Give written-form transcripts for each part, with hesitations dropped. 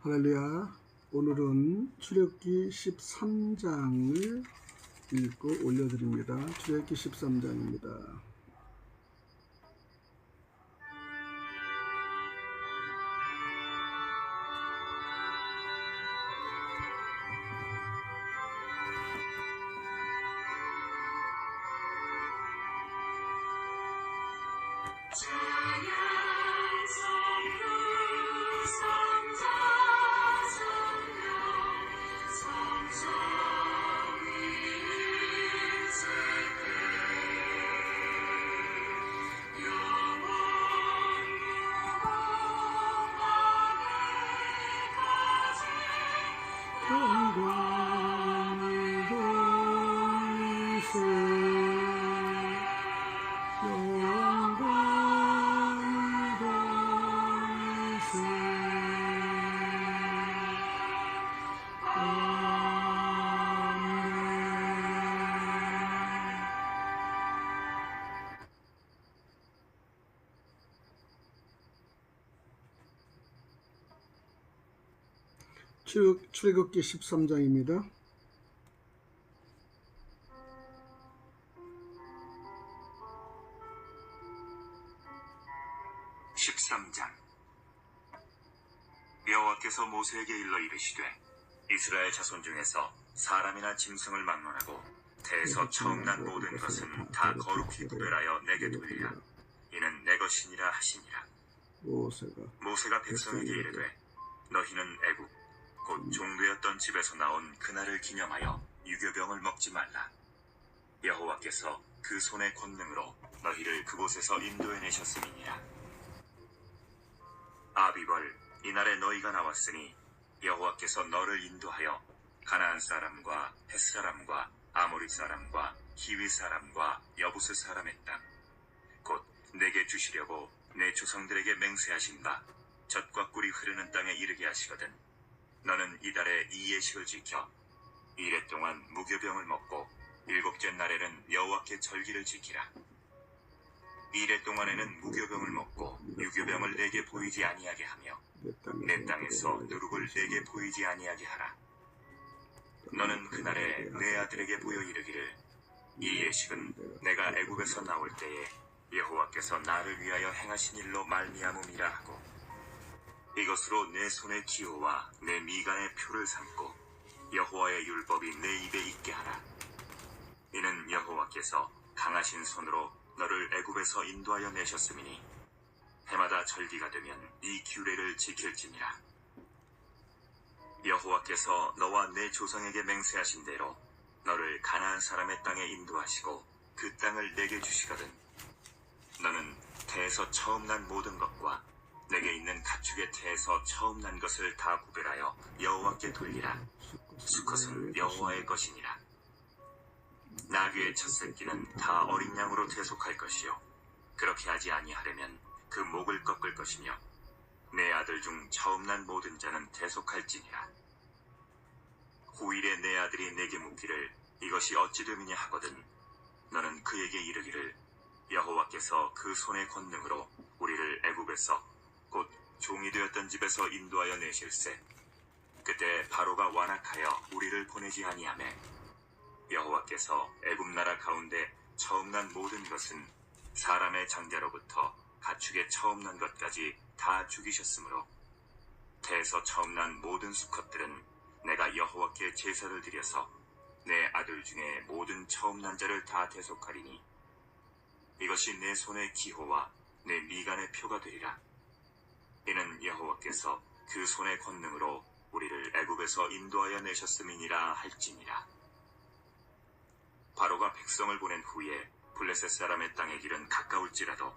할렐루야. 오늘은 출애굽기 13장을 읽고 올려드립니다. 출애굽기 13장입니다. 출애굽기 13장입니다. 여호와께서 모세에게 일러 이르시되 이스라엘 자손 중에서 사람이나 짐승을 막론하고 태에서 처음 난 모든 것은 다 거룩히 구별하여 내게 돌리라. 이는 내 것이니라 하시니라. 모세가 백성에게 이르되 너희는 애굽 곧 종되었던 집에서 나온 그날을 기념하여 유교병을 먹지 말라. 여호와께서 그 손의 권능으로 너희를 그곳에서 인도해내셨음이니라. 아비벌 이날에 너희가 나왔으니 여호와께서 너를 인도하여 가나안 사람과 헷 사람과 아모리 사람과 히위 사람과 여부스 사람의 땅 곧 내게 주시려고 내 조상들에게 맹세하신 바 젖과 꿀이 흐르는 땅에 이르게 하시거든. 너는 이달에 이 예식을 지켜 이래 동안 무교병을 먹고 일곱째 날에는 여호와께 절기를 지키라. 이래 동안에는 무교병을 먹고 유교병을 내게 보이지 아니하게 하며 내 땅에서 누룩을 내게 보이지 아니하게 하라. 너는 그날에 내 아들에게 보여 이르기를 이 예식은 내가 애굽에서 나올 때에 여호와께서 나를 위하여 행하신 일로 말미암음이라 하고 이것으로 내 손의 기호와 내 미간의 표를 삼고 여호와의 율법이 내 입에 있게 하라. 이는 여호와께서 강하신 손으로 너를 애굽에서 인도하여 내셨음이니 해마다 절기가 되면 이 규례를 지킬지니라. 여호와께서 너와 내 조상에게 맹세하신 대로 너를 가나안 사람의 땅에 인도하시고 그 땅을 내게 주시거든. 너는 태에서 처음 난 모든 것과 내게 있는 가축의 태에서 처음 난 것을 다 구별하여 여호와께 돌리라. 수컷은 여호와의 것이니라. 나귀의 첫 새끼는 다 어린 양으로 대속할 것이요 그렇게 하지 아니하려면 그 목을 꺾을 것이며 내 아들 중 처음 난 모든 자는 대속할지니라. 후일에 내 아들이 내게 묻기를 이것이 어찌 됨이냐 하거든 너는 그에게 이르기를 여호와께서 그 손의 권능으로 우리를 애굽에서 곧 종이 되었던 집에서 인도하여 내실세. 그때 바로가 완악하여 우리를 보내지 아니하매 여호와께서 애굽 나라 가운데 처음 난 모든 것은 사람의 장자로부터 가축의 처음 난 것까지 다 죽이셨으므로 태에서 처음 난 모든 수컷들은 내가 여호와께 제사를 드려서 내 아들 중에 모든 처음 난 자를 다 대속하리니 이것이 내 손의 기호와 내 미간의 표가 되리라. 이는 여호와께서 그 손의 권능으로 우리를 애굽에서 인도하여 내셨음이니라 할지니라. 바로가 백성을 보낸 후에 블레셋 사람의 땅의 길은 가까울지라도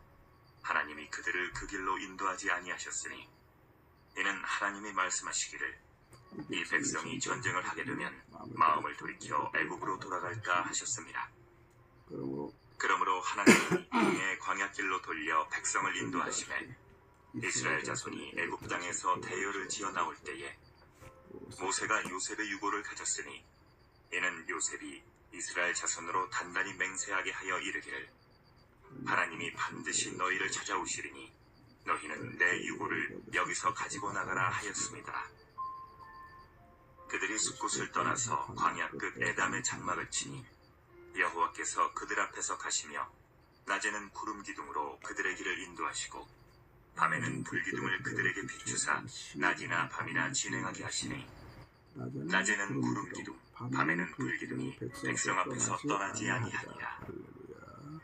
하나님이 그들을 그 길로 인도하지 아니하셨으니 이는 하나님이 말씀하시기를 이 백성이 전쟁을 하게 되면 마음을 돌이켜 애굽으로 돌아갈까 하셨습니다. 그러므로 하나님이 이에 광야길로 돌려 백성을 인도하시매 이스라엘 자손이 애굽 땅에서 대열을 지어 나올 때에 모세가 요셉의 유고를 가졌으니 이는 요셉이 이스라엘 자손으로 단단히 맹세하게 하여 이르기를 하나님이 반드시 너희를 찾아오시리니 너희는 내 유고를 여기서 가지고 나가라 하였습니다. 그들이 숲곳을 떠나서 광야 끝 에담의 장막을 치니 여호와께서 그들 앞에서 가시며 낮에는 구름 기둥으로 그들의 길을 인도하시고 밤에는 불기둥을 그들에게 비추사 낮이나 밤이나 진행하게 하시니 낮에는 구름 기둥 밤에는 불기둥이 백성 앞에서 떠나지 아니하니라. 할렐루야.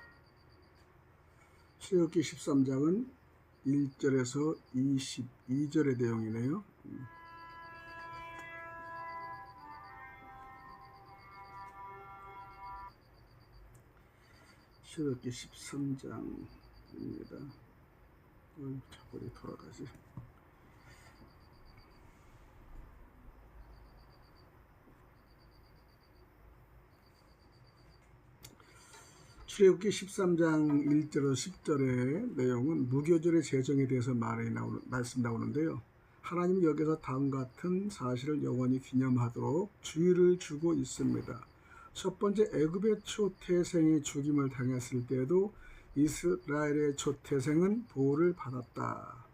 출애굽기 13장은 1절에서 22절의 내용이네요. 출애굽기 13장입니다. 자꾸 돌아가지. 출애굽기 13장 1절에서 10절의 내용은 무교절의 제정에 대해서 말씀 나오는데요. 하나님은 여기서 다음과 같은 사실을 영원히 기념하도록 주의를 주고 있습니다. 첫 번째, 애굽의 초태생이 죽임을 당했을 때에도 이스라엘의 초태생은 보호를 받았다.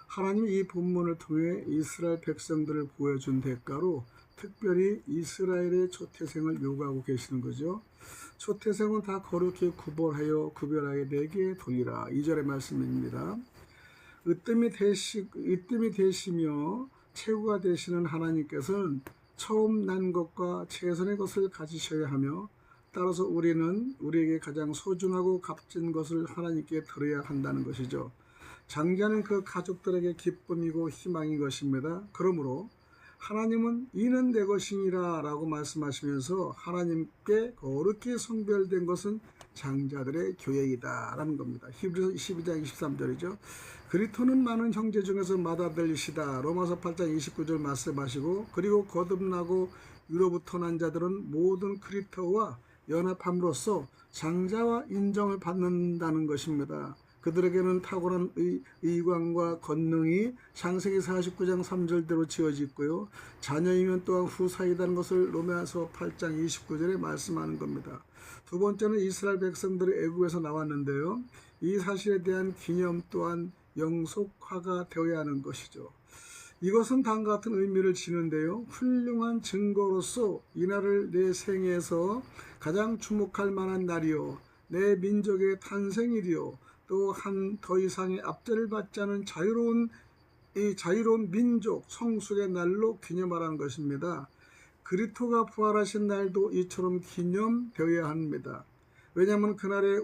하나님이 이 본문을 통해 이스라엘 백성들을 보여준 대가로 특별히 이스라엘의 초태생을 요구하고 계시는 거죠. 초태생은 다 거룩히 구별하여 내게 돌리라. 2절의 말씀입니다. 으뜸이 되시며 최고가 되시는 하나님께서는 처음 난 것과 최선의 것을 가지셔야 하며, 따라서 우리는 우리에게 가장 소중하고 값진 것을 하나님께 드려야 한다는 것이죠. 장자는 그 가족들에게 기쁨이고 희망인 것입니다. 그러므로 하나님은 이는 내 것이니라 라고 말씀하시면서 하나님께 거룩히 성별된 것은 장자들의 교회이다 라는 겁니다. 히브리서 12장 23절이죠. 그리토는 많은 형제 중에서 맏아들이시다. 로마서 8장 29절 말씀하시고, 그리고 거듭나고 위로부터 난 자들은 모든 그리토와 연합함으로써 장자와 인정을 받는다는 것입니다. 그들에게는 탁월한 의관과 권능이 창세기 49장 3절대로 지어져 있고요. 자녀이면 또한 후사이다는 것을 로마서 8장 29절에 말씀하는 겁니다. 두 번째는 이스라엘 백성들이 애굽에서 나왔는데요. 이 사실에 대한 기념 또한 영속화가 되어야 하는 것이죠. 이것은 다음과 같은 의미를 지는데요. 훌륭한 증거로서 이날을 내 생에서 가장 주목할 만한 날이요, 내 민족의 탄생일이요, 또한 더 이상의 압제를 받지 않은 자유로운 민족 성숙의 날로 기념하라는 것입니다. 그리스도가 부활하신 날도 이처럼 기념되어야 합니다. 왜냐하면 그날에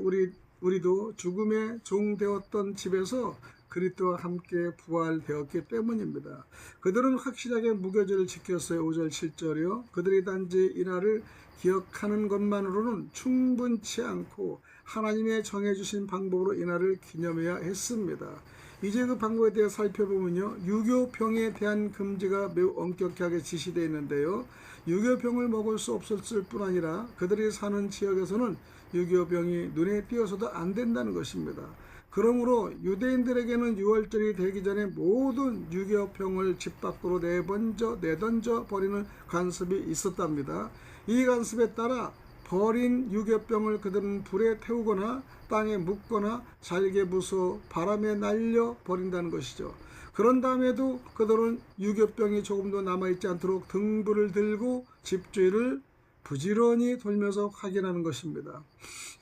우리도 죽음의 종되었던 집에서 그리스도와 함께 부활되었기 때문입니다. 그들은 확실하게 무교절을 지켰어요. 5절 7절이요. 그들이 단지 이날을 기억하는 것만으로는 충분치 않고 하나님의 정해주신 방법으로 이날을 기념해야 했습니다. 이제 그 방법에 대해 살펴보면요, 유교병에 대한 금지가 매우 엄격하게 지시되어 있는데요. 유교병을 먹을 수 없었을 뿐 아니라 그들이 사는 지역에서는 유교병이 눈에 띄어서도 안 된다는 것입니다. 그러므로 유대인들에게는 유월절이 되기 전에 모든 유교병을 집 밖으로 내던져 버리는 관습이 있었답니다. 이 관습에 따라 버린 유교병을 그들은 불에 태우거나 땅에 묻거나 잘게 부숴 바람에 날려 버린다는 것이죠. 그런 다음에도 그들은 유교병이 조금도 남아있지 않도록 등불을 들고 집주위를 부지런히 돌면서 확인하는 것입니다.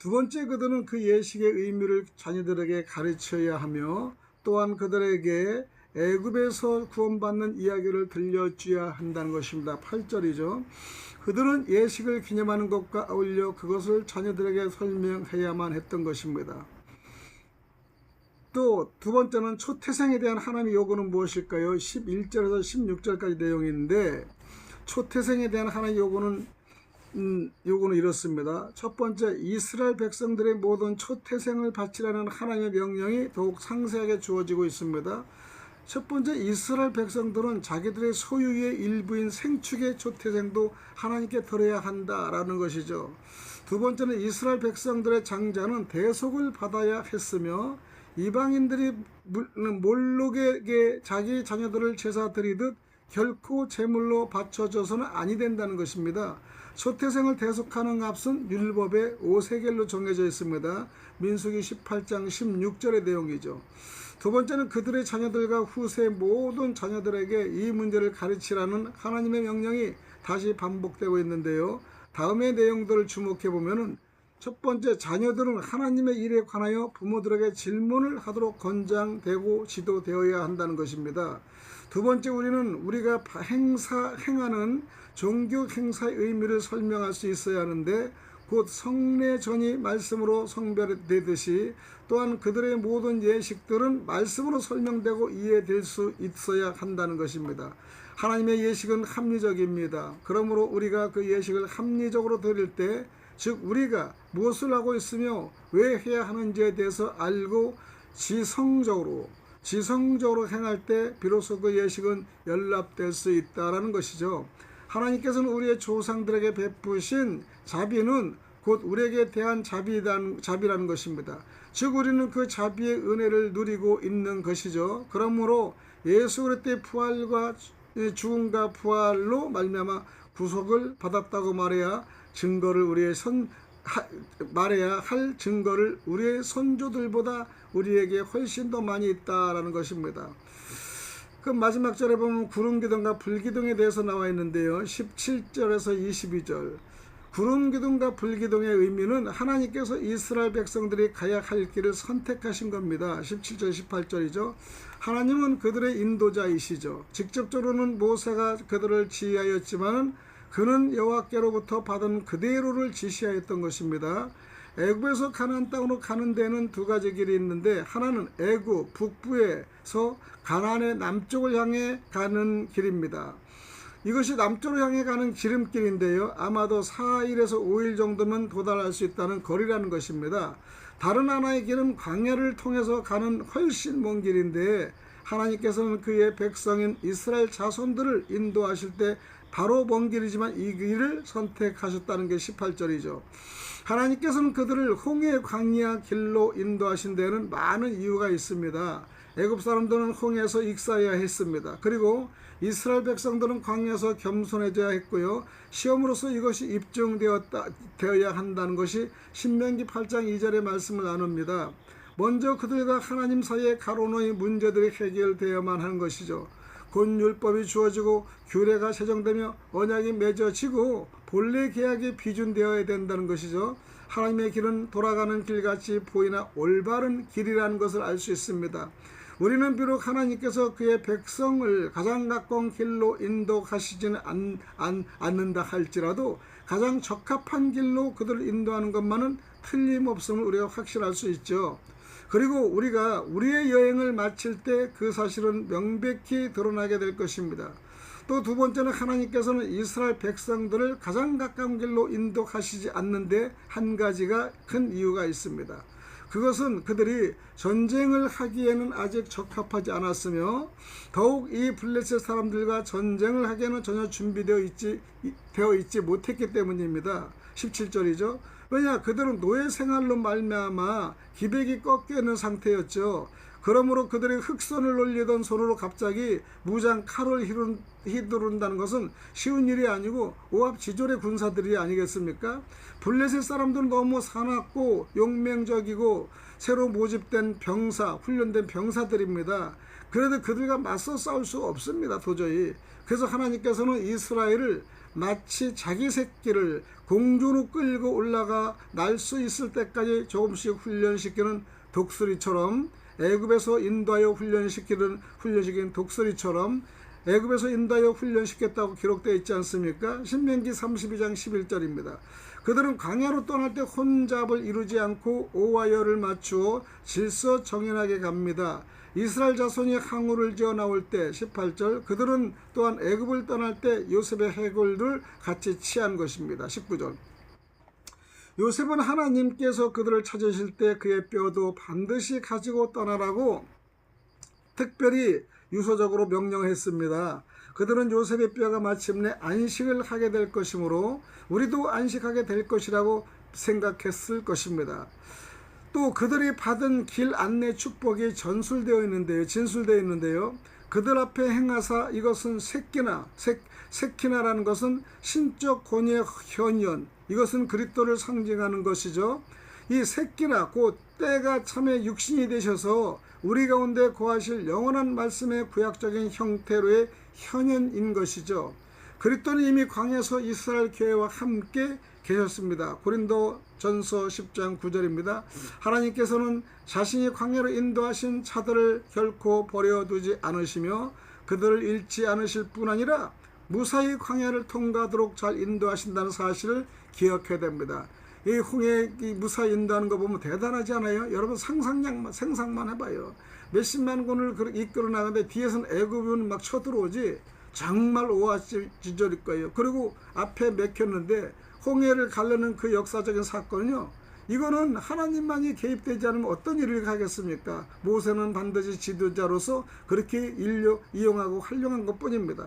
두 번째, 그들은 그 예식의 의미를 자녀들에게 가르쳐야 하며, 또한 그들에게 애굽에서 구원받는 이야기를 들려줘야 한다는 것입니다. 8절이죠. 그들은 예식을 기념하는 것과 어울려 그것을 자녀들에게 설명해야만 했던 것입니다. 또 두 번째는 초태생에 대한 하나님의 요구는 무엇일까요? 11절에서 16절까지 내용인데, 초태생에 대한 하나님의 요구는 이렇습니다. 첫 번째, 이스라엘 백성들의 모든 초태생을 바치라는 하나님의 명령이 더욱 상세하게 주어지고 있습니다. 첫 번째, 이스라엘 백성들은 자기들의 소유의 일부인 생축의 초태생도 하나님께 드려야 한다라는 것이죠. 두 번째는 이스라엘 백성들의 장자는 대속을 받아야 했으며, 이방인들이 몰록에게 자기 자녀들을 제사 드리듯 결코 제물로 바쳐져서는 아니 된다는 것입니다. 소태생을 대속하는 값은 율법의 5세겔로 정해져 있습니다. 민수기 18장 16절의 내용이죠. 두 번째는 그들의 자녀들과 후세 모든 자녀들에게 이 문제를 가르치라는 하나님의 명령이 다시 반복되고 있는데요. 다음의 내용들을 주목해 보면은 첫 번째, 자녀들은 하나님의 일에 관하여 부모들에게 질문을 하도록 권장되고 지도되어야 한다는 것입니다. 두 번째, 우리가 행하는 종교 행사의 의미를 설명할 수 있어야 하는데 곧 성례전이 말씀으로 성별되듯이 또한 그들의 모든 예식들은 말씀으로 설명되고 이해될 수 있어야 한다는 것입니다. 하나님의 예식은 합리적입니다. 그러므로 우리가 그 예식을 합리적으로 드릴 때, 즉 우리가 무엇을 하고 있으며 왜 해야 하는지에 대해서 알고 지성적으로 행할 때 비로소 그 예식은 연락될 수 있다라는 것이죠. 하나님께서는 우리의 조상들에게 베푸신 자비는 곧 우리에게 대한 자비라는 것입니다. 즉 우리는 그 자비의 은혜를 누리고 있는 것이죠. 그러므로 예수 그리스도의 부활과 죽음과 부활로 말미암아 구속을 받았다고 말해야 할 증거를 우리의 선조들보다 우리에게 훨씬 더 많이 있다라는 것입니다. 그 마지막 절에 보면 구름기둥과 불기둥에 대해서 나와 있는데요. 17절에서 22절. 구름기둥과 불기둥의 의미는 하나님께서 이스라엘 백성들이 가야 할 길을 선택하신 겁니다. 17절 18절이죠. 하나님은 그들의 인도자이시죠. 직접적으로는 모세가 그들을 지휘하였지만 그는 여호와께로부터 받은 그대로를 지시하였던 것입니다. 애굽에서 가나안 땅으로 가는 데는 두 가지 길이 있는데 하나는 애굽 북부에서 가나안의 남쪽을 향해 가는 길입니다. 이것이 남쪽으로 향해 가는 지름길인데요. 아마도 4일에서 5일 정도면 도달할 수 있다는 거리라는 것입니다. 다른 하나의 길은 광야를 통해서 가는 훨씬 먼 길인데 하나님께서는 그의 백성인 이스라엘 자손들을 인도하실 때 바로 먼 길이지만 이 길을 선택하셨다는 게 18절이죠. 하나님께서는 그들을 홍해 광야 길로 인도하신 데는 많은 이유가 있습니다. 애굽 사람들은 홍해에서 익사해야 했습니다. 그리고 이스라엘 백성들은 광야에서 겸손해져야 했고요. 시험으로서 이것이 입증되어야 한다는 것이 신명기 8장 2절의 말씀을 나눕니다. 먼저 그들과 하나님 사이의 가로놓인 문제들이 해결되어야만 하는 것이죠. 곧 율법이 주어지고 규례가 제정되며 언약이 맺어지고 본래 계약이 비준되어야 된다는 것이죠. 하나님의 길은 돌아가는 길같이 보이나 올바른 길이라는 것을 알 수 있습니다. 우리는 비록 하나님께서 그의 백성을 가장 가까운 길로 인도하시지는 않는다 할지라도 가장 적합한 길로 그들을 인도하는 것만은 틀림없음을 우리가 확실할 수 있죠. 그리고 우리가 우리의 여행을 마칠 때 그 사실은 명백히 드러나게 될 것입니다. 또 두 번째는 하나님께서는 이스라엘 백성들을 가장 가까운 길로 인도하시지 않는데 한 가지가 큰 이유가 있습니다. 그것은 그들이 전쟁을 하기에는 아직 적합하지 않았으며 더욱 이 블레셋 사람들과 전쟁을 하기에는 전혀 준비되어 있지 못했기 때문입니다. 17절이죠. 왜냐, 그들은 노예 생활로 말미암아 기백이 꺾여 있는 상태였죠. 그러므로 그들이 흑선을 올리던 손으로 갑자기 무장 칼을 휘두른다는 것은 쉬운 일이 아니고 오합지졸의 군사들이 아니겠습니까? 블레셋 사람들은 너무 사납고 용맹적이고 새로 모집된 훈련된 병사들입니다. 그래도 그들과 맞서 싸울 수 없습니다, 도저히. 그래서 하나님께서는 이스라엘을 마치 자기 새끼를 공중으로 끌고 올라가 날 수 있을 때까지 조금씩 훈련시키는 독수리처럼, 애굽에서 인도하여 훈련시킨 독수리처럼 애굽에서 인도하여 훈련시켰다고 기록되어 있지 않습니까? 신명기 32장 11절입니다. 그들은 광야로 떠날 때 혼잡을 이루지 않고 오와열을 맞추어 질서정연하게 갑니다. 이스라엘 자손이 항우를 지어 나올 때 18절, 그들은 또한 애굽을 떠날 때 요셉의 해골을 같이 취한 것입니다. 19절. 요셉은 하나님께서 그들을 찾으실 때 그의 뼈도 반드시 가지고 떠나라고 특별히 유서적으로 명령했습니다. 그들은 요셉의 뼈가 마침내 안식을 하게 될 것이므로 우리도 안식하게 될 것이라고 생각했을 것입니다. 또 그들이 받은 길 안내 축복이 진술되어 있는데요. 그들 앞에 행하사 이것은 세키나라는 것은 신적 권위의 현현, 이것은 그리스도를 상징하는 것이죠. 이 세키나 곧 때가 참에 육신이 되셔서 우리 가운데 거하실 영원한 말씀의 구약적인 형태로의 현현인 것이죠. 그리스도는 이미 광야에서 이스라엘 교회와 함께 계셨습니다. 고린도 전서 10장 9절입니다. 하나님께서는 자신이 광야로 인도하신 자들을 결코 버려두지 않으시며 그들을 잃지 않으실 뿐 아니라 무사히 광야를 통과하도록 잘 인도하신다는 사실을 기억해야 됩니다. 이 홍해 무사히 인도하는 거 보면 대단하지 않아요? 여러분 생상만 해봐요. 몇십만 군을 이끌어 나가는데 뒤에서는 애굽은 막 쳐들어오지. 정말 오아지절일 거예요. 그리고 앞에 맥혔는데 홍해를 가르는 그 역사적인 사건은요, 이거는 하나님만이 개입되지 않으면 어떤 일을 하겠습니까? 모세는 반드시 지도자로서 그렇게 이용하고 활용한 것 뿐입니다.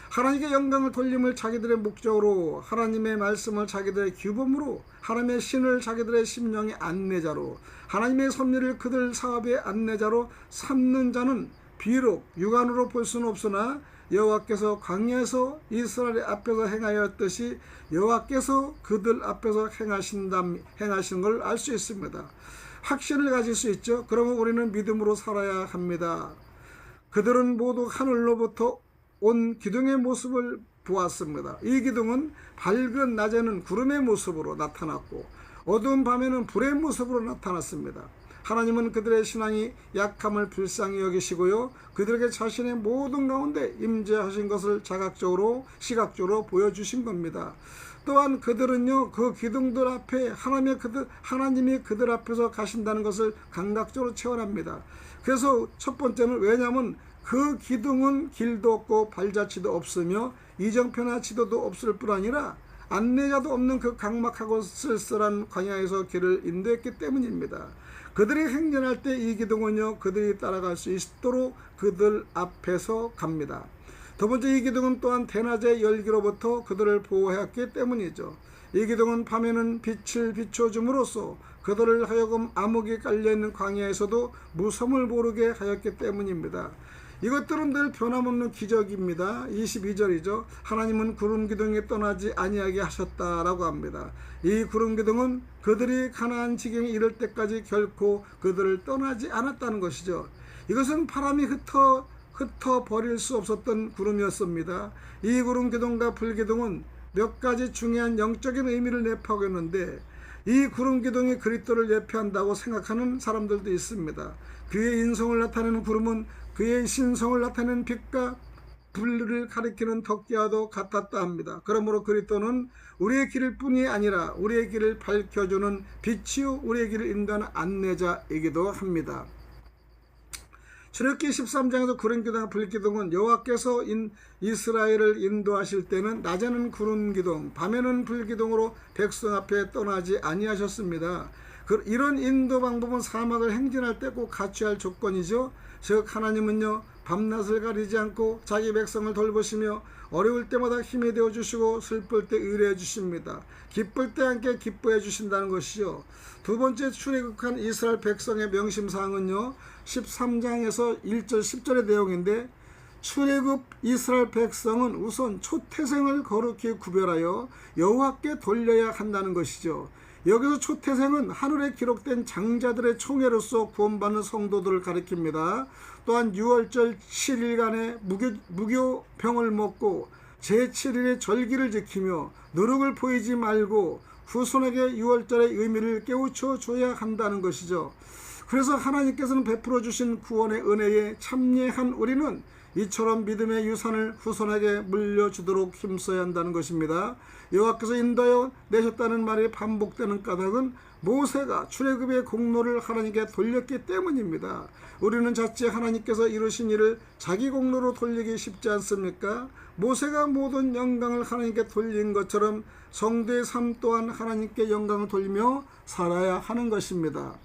하나님께 영광을 돌림을 자기들의 목적으로, 하나님의 말씀을 자기들의 규범으로, 하나님의 신을 자기들의 심령의 안내자로, 하나님의 섭리를 그들 사업의 안내자로 삼는 자는 비록 육안으로 볼 수는 없으나 여호와께서 광야에서 이스라엘 앞에서 행하였듯이 여호와께서 그들 앞에서 행하신 걸 알 수 있습니다. 확신을 가질 수 있죠. 그러면 우리는 믿음으로 살아야 합니다. 그들은 모두 하늘로부터 온 기둥의 모습을 보았습니다. 이 기둥은 밝은 낮에는 구름의 모습으로 나타났고 어두운 밤에는 불의 모습으로 나타났습니다. 하나님은 그들의 신앙이 약함을 불쌍히 여기시고요, 그들에게 자신의 모든 가운데 임재하신 것을 자각적으로 시각적으로 보여주신 겁니다. 또한 그들은요, 그 기둥들 앞에 하나님이 그들 앞에서 가신다는 것을 감각적으로 체험합니다. 그래서 첫 번째는, 왜냐하면 그 기둥은 길도 없고 발자취도 없으며 이정표나 지도도 없을 뿐 아니라 안내자도 없는 그 각막하고 쓸쓸한 광야에서 길을 인도했기 때문입니다. 그들이 행진할 때 이 기둥은요, 그들이 따라갈 수 있도록 그들 앞에서 갑니다. 두 번째, 이 기둥은 또한 대낮의 열기로부터 그들을 보호하였기 때문이죠. 이 기둥은 밤에는 빛을 비춰줌으로써 그들을 하여금 암흑이 깔려있는 광야에서도 무섬을 모르게 하였기 때문입니다. 이것들은 늘 변함없는 기적입니다. 22절이죠. 하나님은 구름 기둥에 떠나지 아니하게 하셨다라고 합니다. 이 구름 기둥은 그들이 가나안 지경에 이를 때까지 결코 그들을 떠나지 않았다는 것이죠. 이것은 바람이 흩어 버릴 수 없었던 구름이었습니다. 이 구름 기둥과 불 기둥은 몇 가지 중요한 영적인 의미를 내포하고 있는데, 이 구름 기둥이 그리스도를 예표한다고 생각하는 사람들도 있습니다. 그의 인성을 나타내는 구름은 그의 신성을 나타내는 빛과 불을 가리키는 덕기와도 같았다 합니다. 그러므로 그리스도는 우리의 길일 뿐이 아니라 우리의 길을 밝혀주는 빛이요 우리의 길을 인도하는 안내자이기도 합니다. 출애굽기 13장에서 구름기둥과 불기둥은 여호와께서 이스라엘을 인도하실 때는 낮에는 구름기둥, 밤에는 불기둥으로 백성 앞에 떠나지 아니하셨습니다. 이런 인도 방법은 사막을 행진할 때 꼭 갖춰야 할 조건이죠. 즉 하나님은요, 밤낮을 가리지 않고 자기 백성을 돌보시며 어려울 때마다 힘이 되어주시고 슬플 때 의뢰해 주십니다. 기쁠 때 함께 기뻐해 주신다는 것이죠. 두 번째, 출애굽한 이스라엘 백성의 명심사항은요, 13장에서 1절 10절의 내용인데, 출애굽 이스라엘 백성은 우선 초태생을 거룩히 구별하여 여호와께 돌려야 한다는 것이죠. 여기서 초태생은 하늘에 기록된 장자들의 총회로서 구원받는 성도들을 가리킵니다. 또한 6월절 7일간의 무교병을 먹고 제7일의 절기를 지키며 누룩을 보이지 말고 후손에게 6월절의 의미를 깨우쳐 줘야 한다는 것이죠. 그래서 하나님께서는 베풀어 주신 구원의 은혜에 참여한 우리는 이처럼 믿음의 유산을 후손에게 물려주도록 힘써야 한다는 것입니다. 여호와께서 인도하여 내셨다는 말이 반복되는 까닭은 모세가 출애굽의 공로를 하나님께 돌렸기 때문입니다. 우리는 자칫 하나님께서 이루신 일을 자기 공로로 돌리기 쉽지 않습니까? 모세가 모든 영광을 하나님께 돌린 것처럼 성도의 삶 또한 하나님께 영광을 돌리며 살아야 하는 것입니다.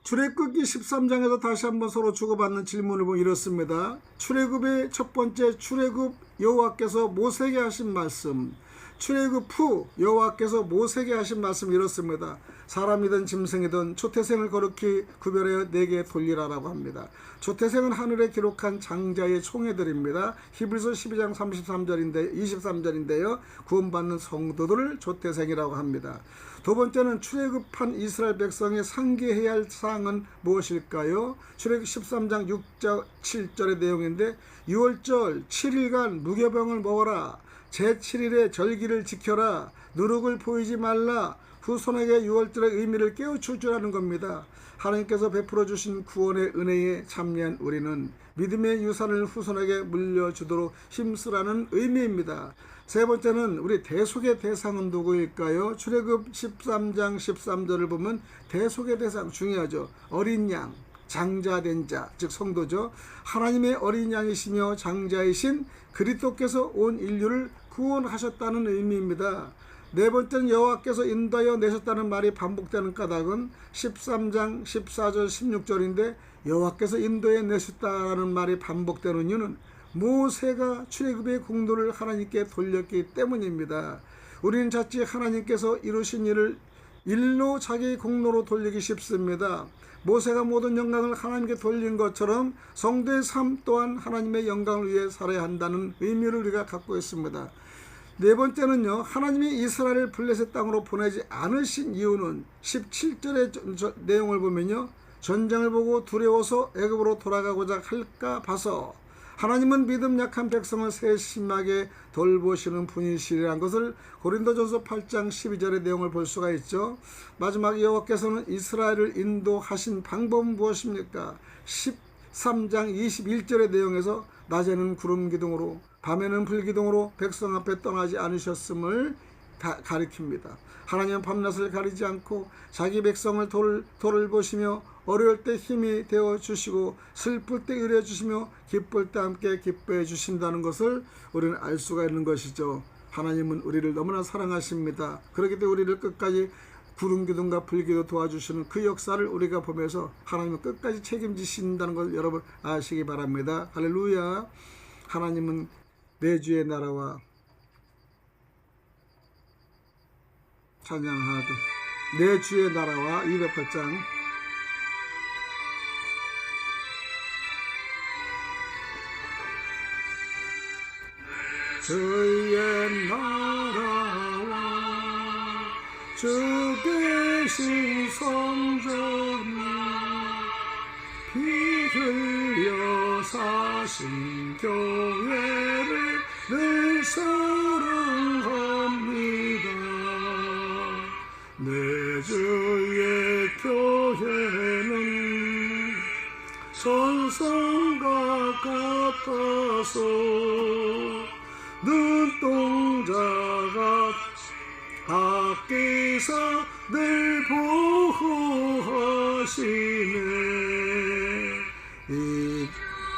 출애굽기 13장에서 다시 한번 서로 주고받는 질문을 보면 이렇습니다. 출애굽의 첫 번째 출애굽 여호와께서 모세에게 하신 말씀, 출애굽 후 여호와께서 모세에게 하신 말씀이 이렇습니다. 사람이든 짐승이든 초태생을 거룩히 구별하여 내게 돌리라라고 합니다. 초태생은 하늘에 기록한 장자의 총애들입니다. 히브리서 12장 23절인데요. 구원받는 성도들을 초태생이라고 합니다. 두 번째는 출애굽한 이스라엘 백성이 상기해야 할 사항은 무엇일까요? 출애굽 13장 6절 7절의 내용인데 6월절 7일간 무교병을 먹어라. 제7일에 절기를 지켜라. 누룩을 보이지 말라. 후손에게 6월절의 의미를 깨우쳐 주라는 겁니다. 하나님께서 베풀어 주신 구원의 은혜에 참여한 우리는 믿음의 유산을 후손에게 물려주도록 힘쓰라는 의미입니다. 세 번째는 우리 대속의 대상은 누구일까요? 출애굽 13장 13절을 보면 대속의 대상 중요하죠. 어린 양, 장자된 자, 즉 성도죠. 하나님의 어린 양이시며 장자이신 그리스도께서 온 인류를 구원하셨다는 의미입니다. 네 번째는 여호와께서 인도하여 내셨다는 말이 반복되는 까닭은 13장 14절 16절인데 여호와께서 인도해 내셨다는 말이 반복되는 이유는 모세가 출애굽의 공로를 하나님께 돌렸기 때문입니다. 우리는 자칫 하나님께서 이루신 일을 일로 자기 공로로 돌리기 쉽습니다. 모세가 모든 영광을 하나님께 돌린 것처럼 성도의 삶 또한 하나님의 영광을 위해 살아야 한다는 의미를 우리가 갖고 있습니다. 네 번째는요, 하나님이 이스라엘을 블레셋 땅으로 보내지 않으신 이유는 17절의 내용을 보면요, 전쟁을 보고 두려워서 애굽으로 돌아가고자 할까 봐서 하나님은 믿음 약한 백성을 세심하게 돌보시는 분이시라는 것을 고린도전서 8장 12절의 내용을 볼 수가 있죠. 마지막 여호와께서는 이스라엘을 인도하신 방법은 무엇입니까? 13장 21절의 내용에서 낮에는 구름 기둥으로 밤에는 불기둥으로 백성 앞에 떠나지 않으셨음을 가리킵니다. 하나님은 밤낮을 가리지 않고 자기 백성을 돌보시며 어려울 때 힘이 되어 주시고 슬플 때 의뢰 주시며 기쁠 때 함께 기뻐해 주신다는 것을 우리는 알 수가 있는 것이죠. 하나님은 우리를 너무나 사랑하십니다. 그렇기 때문에 우리를 끝까지 구름기둥과 불기도 도와주시는 그 역사를 우리가 보면서 하나님은 끝까지 책임지신다는 걸 여러분 아시기 바랍니다. 할렐루야. 하나님은 내 주의 나라와 찬양하도 내 주의 나라와 208장 주의 나라와 주 계신 성전이 피 흘려 사신 교회를 늘 사랑합니다. 내 주의 교회는 선성과 같아서 눈동자가 아끼사 늘 보호하시네.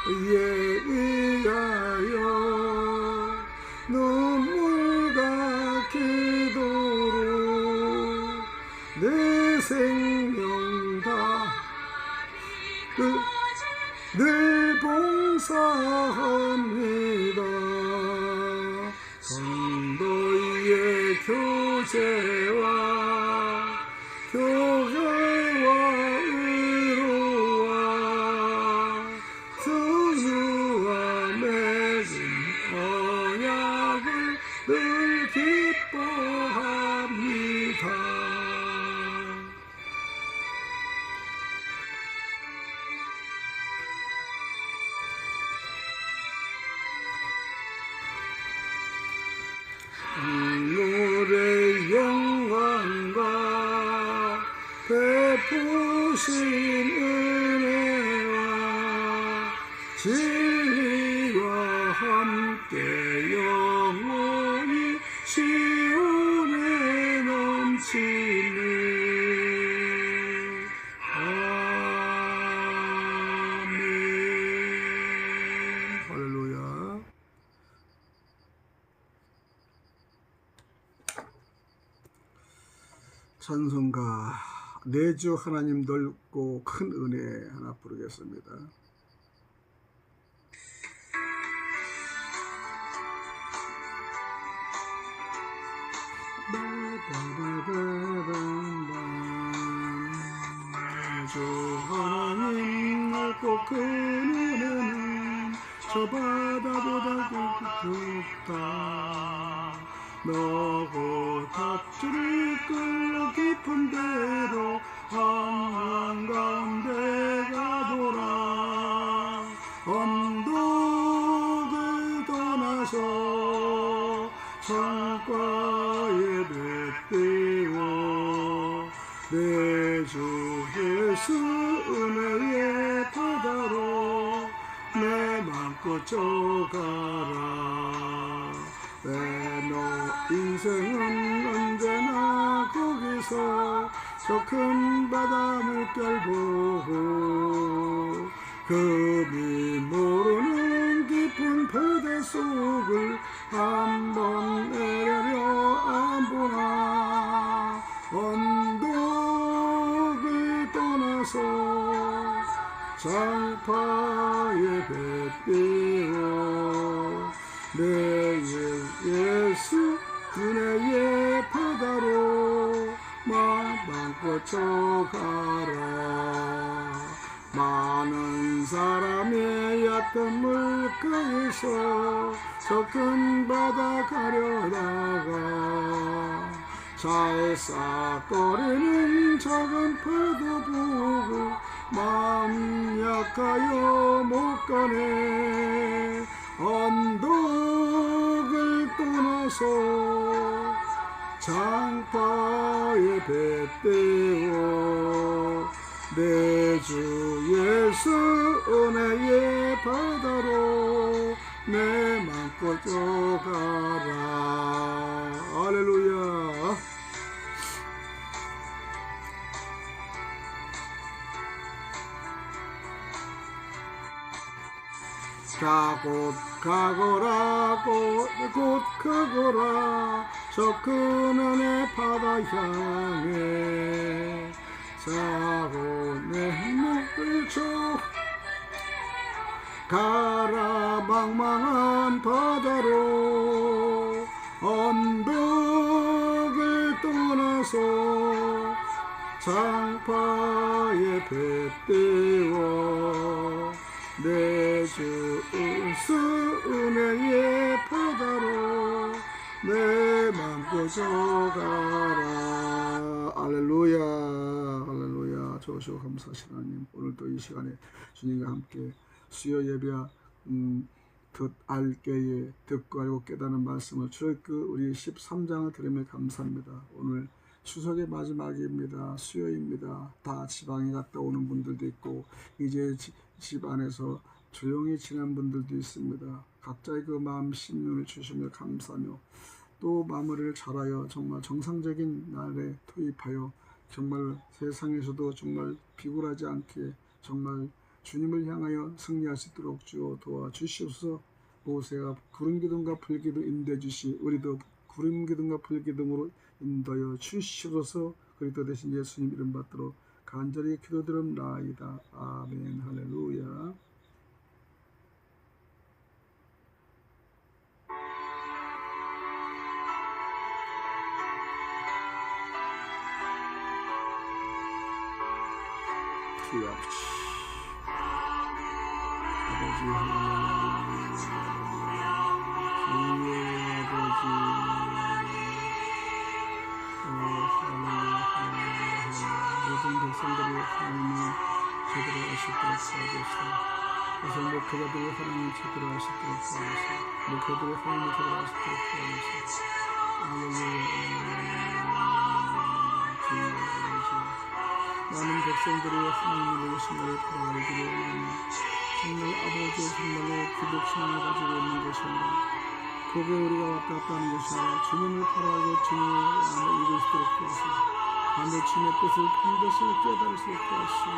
이에 의하여 눈물과 기도로 내 생명 다 늘 봉사합니다. 성도의 교제와 교회와 의로와 수유와 맺은 언약을 늘 기뻐합니다. 하늘의 영광과 베푸신 은혜와 진리와 함께 영원히 시온에 넘치네. 아멘. 할렐루야. 찬송가 내 주 하나님 넓고 큰 은혜 하나 부르겠습니다. 은혜는 저 바다보다 깊다. 너고 밧줄을 끌어 깊은 데로 한가운데 가보라. 언덕을 떠나서 창가에 뱉대어 내 주 예수 은혜의 바다로 내 맘껏 져가라. 내 너 인생은 언제나 거기서 저 큰 바다 물결 보고 금이 모르는 깊은 바다 속을 한번 내려려 안 보나. 언덕을 떠나서 장파에 뱉대어 내 예수 은혜의 바다로 마음껏 져가라. 많은 사람의 얕은 물가에서 저 큰 바다 가려다가 살싹거리는 작은 파도 보고 마음 약하여 못 가네. 언덕을 떠나서 장파에 뱉대어 내 주 예수 은혜의 바다로 내 맘껏 져가라. 할렐루야. 자, 곧 가거라, 곧 가거라, 저 큰 은혜 바다 향해. 자, 곧 내 목을 쳐 가라. 망망한 바다로 언덕을 떠나서 장파에 뱉대어 내 주 은혜의 바다로 내 맘껏 져가라. 할렐루야, 할렐루야. 좋으시고 감사하신 하나님, 오늘도 이 시간에 주님과 함께 수요 예배 알게에 듣고 알고 깨닫는 말씀을 출애굽 우리 13장을 들으며 감사합니다. 오늘 추석의 마지막입니다. 수요입니다. 다 지방에 갔다 오는 분들도 있고 이제 집 안에서 조용히 지낸 분들도 있습니다. 각자의 그 마음 심령을 주시며 감사하며 또 마무리를 잘하여 정말 정상적인 날에 투입하여 정말 세상에서도 정말 비굴하지 않게 정말 주님을 향하여 승리할 수 있도록 주여 도와주시옵소서. 모세가 구름기둥과 불기둥 인도해 주시 우리도 구름기둥과 불기둥으로 인도하여 주시옵소서. 그리스도 대신 예수님 이름 받들어 간절히 기도드립나이다. 아멘. 할렐루야. 주여 아버지, 아버지 하나님, 주여 아버지, 모든 백성들이 하나님을 제대로 아시도록 도와주시고 그래서 목회자들이 하나님을 제대로 아시도록 도와주시고 목회자들이 하나님을 제대로 아시도록 도와주시고 많은 백성들이 하나님의 신뢰를 바라보기를 원하니 정말 아버지 정말로 기독신앙을 가지고 있는 것이 아니라 거기에 우리가 왔다 갔다 하는 것이 아니라 주님을 바라보고 주님의 마음을 이룰 수 있도록 도와주시고 반대 주님의 뜻을 반드시 깨달을 수 있도록 도와주시고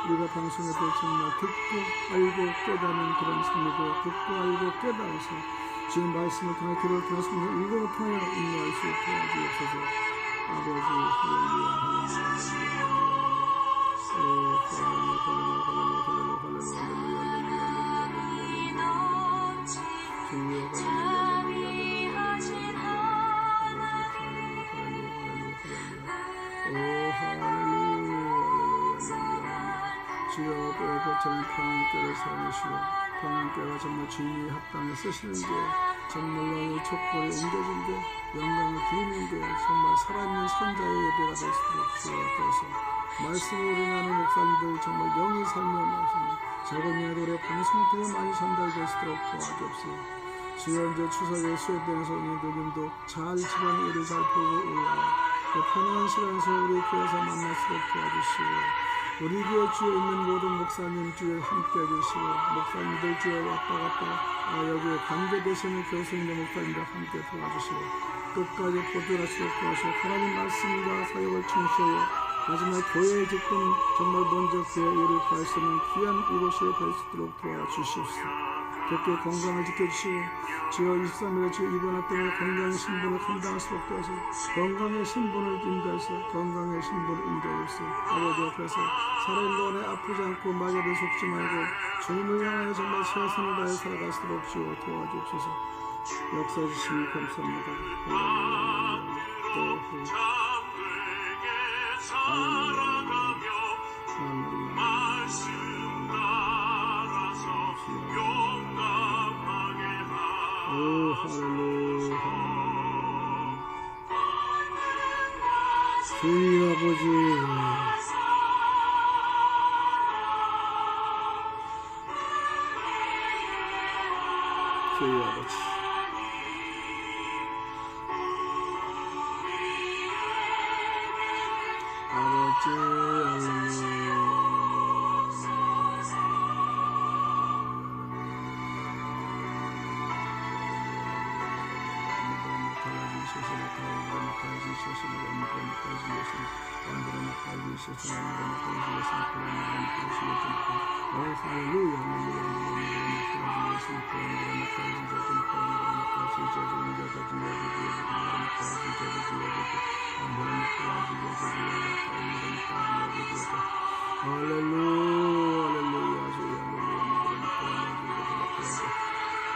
우리가 방송에 도 정말 듣고 알고 깨닫는 그런 삶에도 듣고 알고 깨달아서 지금 말씀을 통해 기도를 통해서 읽음을 통해 인내할 수 있도록 도와주옵소서. 아버지 할렐루야 할렐루야 주여 것처럼 평안교를 세워주시고 평안교가 정말 주님이 합당에 쓰시는 게 정말로 이 촛불이 옮겨진 게 영광을 드리는 게 정말 살아있는 선자의 예배가 될 수 있도록 주옵소서. 말씀을 우리 나는 목사님들 정말 영이 살며 말씀 적은 예도로 방송 통해 많이 전달될 수 있도록 도와주옵소서. 주여 이제 추석에 수협되면서 오늘 누님도 잘 집안 일을 잘 보고 올라와 편안한 시간에서 우리 교회에서 만날수록 도와주시고 우리 교회 주에 있는 모든 목사님 주에 함께 해주시고 목사님들 주에 왔다 갔다 여기에 관계되시는 교수님과 목사님들 함께 도와주시고 끝까지 보존하시도록 도와주시고 하나님 말씀과 사역을 충실히 마지막 교회의 집중 정말 먼저 교회 일을 구할 수 있는 귀한 이곳이 될 수 있도록 도와주시옵소서. 그렇게 건강을 지켜주시고 주여 23일에 주 입원할 때마다 건강의 신분을 감당할 수 없게 하시고 건강의 신분을 인도하셔 건강의 신분을 인도하셔 아버지 앞에서 살아있는 동안에 아프지 않고 마귀를 속지 말고 주님을 향하여 정말 최선을 다해 살아갈 수 없이 도와주옵소서. 역사해 주시니 감사합니다. 오 할렐루야 주의 아버지 주의 아버지 아버지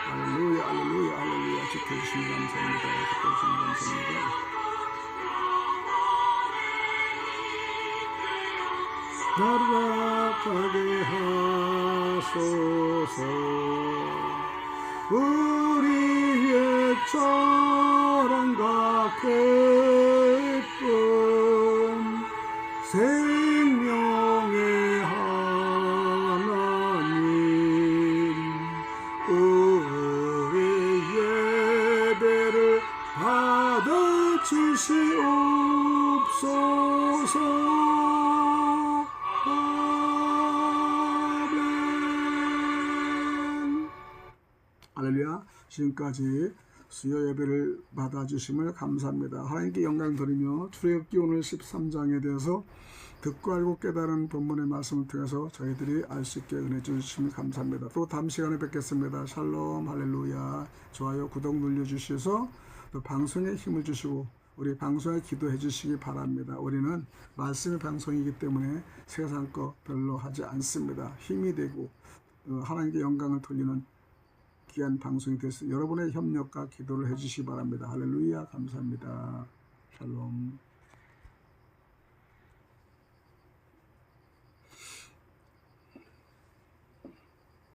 할렐루야 할렐루야 지켜주시니 감사합니다. 지켜주시니 감사합니다. 나락하게 하소서. 우리의 사랑과 기쁨 생명의 하나님 우리 예배를 받아주시옵소서. 할렐루야. 지금까지 수요 예배를 받아주심을 감사합니다. 하나님께 영광 드리며 출애굽기 오늘 13장에 대해서 듣고 알고 깨달은 본문의 말씀을 통해서 저희들이 알 수 있게 은혜 주시면 감사합니다. 또 다음 시간에 뵙겠습니다. 샬롬 할렐루야. 좋아요 구독 눌러주셔서 또 방송에 힘을 주시고 우리 방송에 기도해 주시기 바랍니다. 우리는 말씀의 방송이기 때문에 세상 거 별로 하지 않습니다. 힘이 되고 하나님께 영광을 돌리는 귀한 방송이 됐습니다. 여러분의 협력과 기도를 해주시기 바랍니다. 할렐루야 감사합니다.